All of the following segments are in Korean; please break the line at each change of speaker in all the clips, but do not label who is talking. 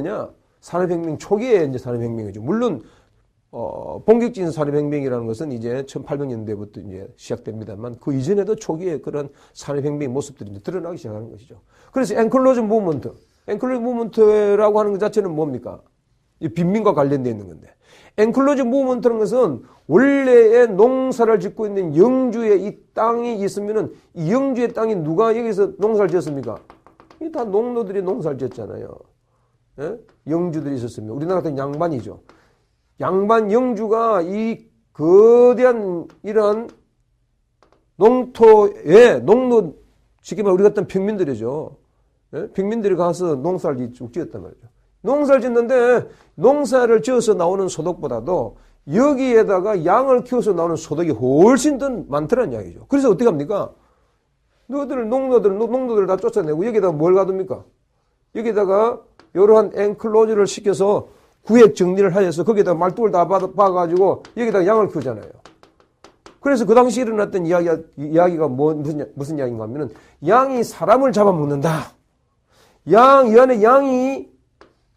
냐 산업혁명 초기에 이제 산업혁명이죠. 물론 본격적인 산업혁명이라는 것은 이제 1800년대부터 이제 시작됩니다만 그 이전에도 초기에 그런 산업혁명의 모습들이 이제 드러나기 시작하는 것이죠. 그래서 앵클로즈 무브먼트라고 하는 것 자체는 뭡니까? 이 빈민과 관련되어 있는 건데. 앵클로즈 무브먼트라는 것은 원래의 농사를 짓고 있는 영주에 이 땅이 있으면은 이 영주의 땅이 누가 여기서 농사를 지었습니까? 이 다 농노들이 농사를 지었잖아요. 예? 영주들이 있었습니다. 우리나라 같은 양반이죠. 양반 영주가 이 거대한 이런 농토에 농노 쉽게 말해 우리 같은 평민들이죠. 예? 평민들이 가서 농사를 쭉 지었단 말이죠. 농사를 짓는데 농사를 지어서 나오는 소득보다도 여기에다가 양을 키워서 나오는 소득이 훨씬 더 많더라는 이야기죠. 그래서 어떻게 합니까? 농노들 다 쫓아내고 여기다가 뭘 가둡니까? 여기다가 이러한 앵클로즈를 시켜서 구획 정리를 하여서 거기다가 말뚝을 다 박아가지고 여기다가 양을 키우잖아요. 그래서 그 당시 일어났던 이야기가 무슨 이야기인가 하면은 양이 사람을 잡아먹는다. 이 안에 양이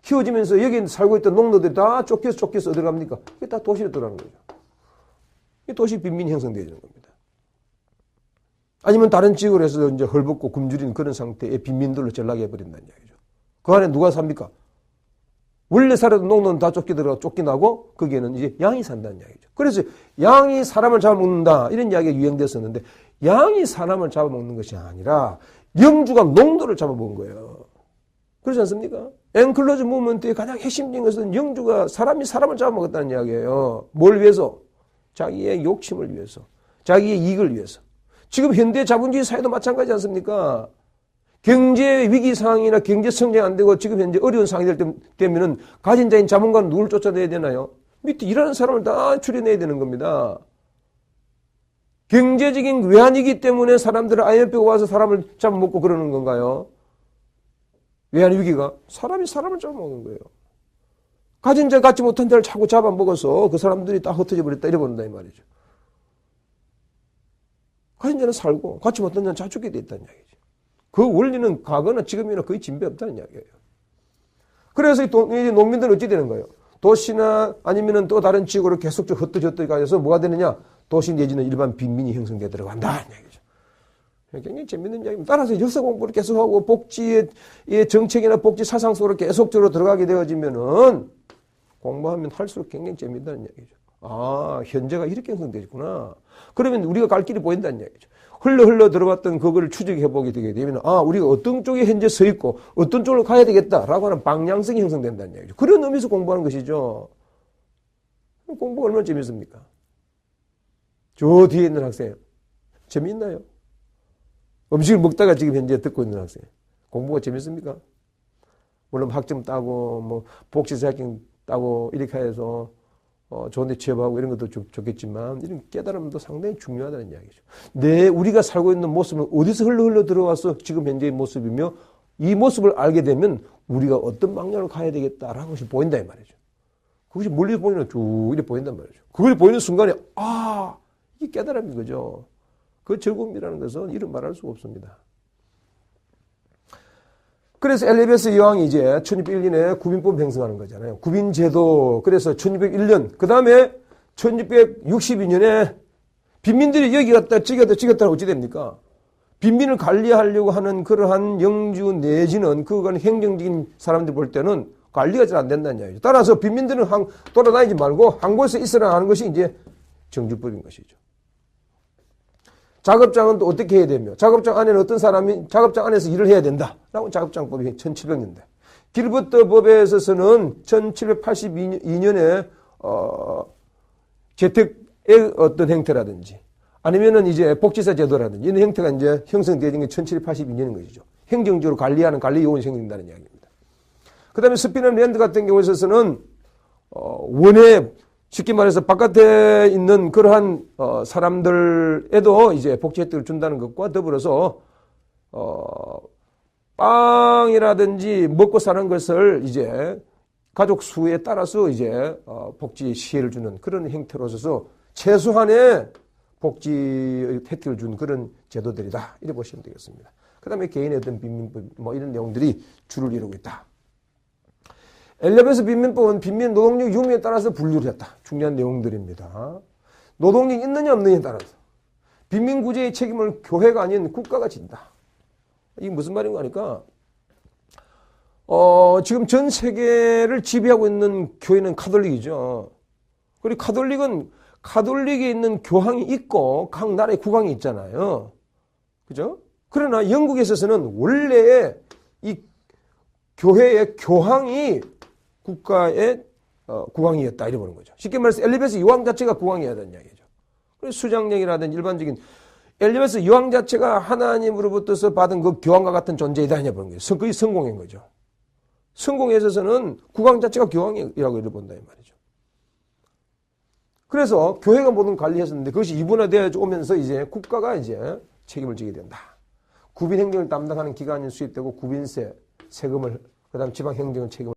키워지면서 여기 살고 있던 농노들이 다 쫓겨서 어디 갑니까? 이게 다 도시로 들어가는 거죠. 이 도시 빈민이 형성되어지는 겁니다. 아니면 다른 지역으로 해서 이제 헐벗고 굶주린 그런 상태의 빈민들로 전락해버린다는 이야기죠. 그 안에 누가 삽니까? 원래 살았던 농노는 다 쫓겨나고 거기에는 이제 양이 산다는 이야기죠. 그래서 양이 사람을 잡아먹는다 이런 이야기가 유행됐었는데 양이 사람을 잡아먹는 것이 아니라 영주가 농노를 잡아먹은 거예요. 그렇지 않습니까? 앵클로즈 무브먼트의 가장 핵심적인 것은 영주가 사람이 사람을 잡아먹었다는 이야기예요. 뭘 위해서? 자기의 욕심을 위해서. 자기의 이익을 위해서. 지금 현대 자본주의 사회도 마찬가지 않습니까? 경제 위기 상황이나 경제 성장 안 되고 지금 현재 어려운 상황이 되면은 가진 자인 자본가는 누굴 쫓아내야 되나요? 밑에 일하는 사람을 다 추려내야 되는 겁니다. 경제적인 외환이기 때문에 사람들은 IMF가 와서 사람을 잡아먹고 그러는 건가요? 외환 위기가 사람이 사람을 잡아먹는 거예요. 가진 자 갖지 못한 자를 자꾸 잡아먹어서 그 사람들이 다 흩어져 버렸다 잃어버린다 이 말이죠. 가진 자는 살고 갖지 못한 자는 자축이 돼 있다는 이야기죠. 그 원리는 과거나 지금이나 거의 진배 없다는 이야기예요. 그래서 이 농민들은 어찌 되는 거예요? 도시나 아니면은 또 다른 지역으로 계속적으로 흩어졌다 가서 뭐가 되느냐? 도시 내지는 일반 빈민이 형성돼 들어간다는 이야기죠. 굉장히 재밌는 이야기입니다. 따라서 역사 공부를 계속하고 복지의 정책이나 복지 사상 속으로 계속적으로 들어가게 되어지면은 공부하면 할수록 굉장히 재밌다는 이야기죠. 아, 현재가 이렇게 형성되었구나. 그러면 우리가 갈 길이 보인다는 이야기죠. 흘러 들어갔던 그거를 추적해보게 되게 되면, 아, 우리가 어떤 쪽에 현재 서 있고, 어떤 쪽으로 가야 되겠다라고 하는 방향성이 형성된다는 이야기죠. 그런 의미에서 공부하는 것이죠. 공부가 얼마나 재밌습니까? 저 뒤에 있는 학생, 재미있나요? 음식을 먹다가 지금 현재 듣고 있는 학생, 공부가 재밌습니까? 물론 학점 따고, 뭐, 복지사 학점 따고, 이렇게 해서, 좋은 데 취업하고 이런 것도 좋겠지만 이런 깨달음도 상당히 중요하다는 이야기죠. 우리가 살고 있는 모습은 어디서 흘러 들어와서 지금 현재의 모습이며 이 모습을 알게 되면 우리가 어떤 방향으로 가야 되겠다라는 것이 보인다 이 말이죠. 그것이 멀리 보이는 쭉 이렇게 보인단 말이죠. 그걸 보이는 순간에 아, 이게 깨달음인 거죠. 그 즐거움이라는 것은 이런 말할 수가 없습니다. 그래서 엘리베스 여왕이 이제 1601년에 구빈법 형성하는 거잖아요. 구빈제도. 그래서 1601년, 그 다음에 1662년에 빈민들이 여기 갔다 저기 갔다 어찌 됩니까? 빈민을 관리하려고 하는 그러한 영주 내지는 그건 행정적인 사람들 볼 때는 관리가 잘 안 된다는 이야기죠. 따라서 빈민들은 돌아다니지 말고 한 곳에 있으라 하는 것이 이제 정주법인 것이죠. 작업장은 또 어떻게 해야 되며 작업장 안에는 어떤 사람이 작업장 안에서 일을 해야 된다라고 작업장법이 1700년대. 길버트 법에 있어서는 1782년에 재택의 어떤 형태라든지 아니면은 이제 복지사 제도라든지 이런 형태가 이제 형성되어진 게 1782년인 것이죠. 행정적으로 관리하는 관리요원이 생긴다는 이야기입니다. 그 다음에 스피너랜드 같은 경우에 있어서는 원에 쉽게 말해서 바깥에 있는 그러한 사람들에도 이제 복지 혜택을 준다는 것과 더불어서 빵이라든지 먹고 사는 것을 이제 가족 수에 따라서 이제 복지 시혜를 주는 그런 형태로서 최소한의 복지 혜택을 준 그런 제도들이다 이렇게 보시면 되겠습니다. 그 다음에 개인의 어떤 빈민법 뭐 이런 내용들이 주를 이루고 있다. 엘리자베스 빈민법은 빈민 노동력 유무에 따라서 분류를 했다. 중요한 내용들입니다. 노동력이 있느냐 없느냐에 따라서 빈민 구제의 책임을 교회가 아닌 국가가 진다. 이게 무슨 말인가 하니까 지금 전 세계를 지배하고 있는 교회는 카톨릭이죠. 그리고 카톨릭에 있는 교황이 있고 각 나라의 국왕이 있잖아요. 그죠? 그러나 영국에 있어서는 원래 이 교회의 교황이 국가의 국왕이었다 이래 보는 거죠. 쉽게 말해서 엘리자베스 여왕 자체가 국왕이어야 되는 이야기죠. 그래서 수장령이라든지 일반적인 엘리자베스 여왕 자체가 하나님으로부터서 받은 그 교황과 같은 존재이다 이래 보는 거예요. 그게 성공인 거죠. 성공에 있어서는 국왕 자체가 교황이라고 이래 본다 이 말이죠. 그래서 교회가 모든 관리했었는데 그것이 이분화되어 오면서 이제 국가가 이제 책임을 지게 된다. 구빈 행정을 담당하는 기관이 수입되고 구빈세, 세금을 그다음 지방 행정을 책임을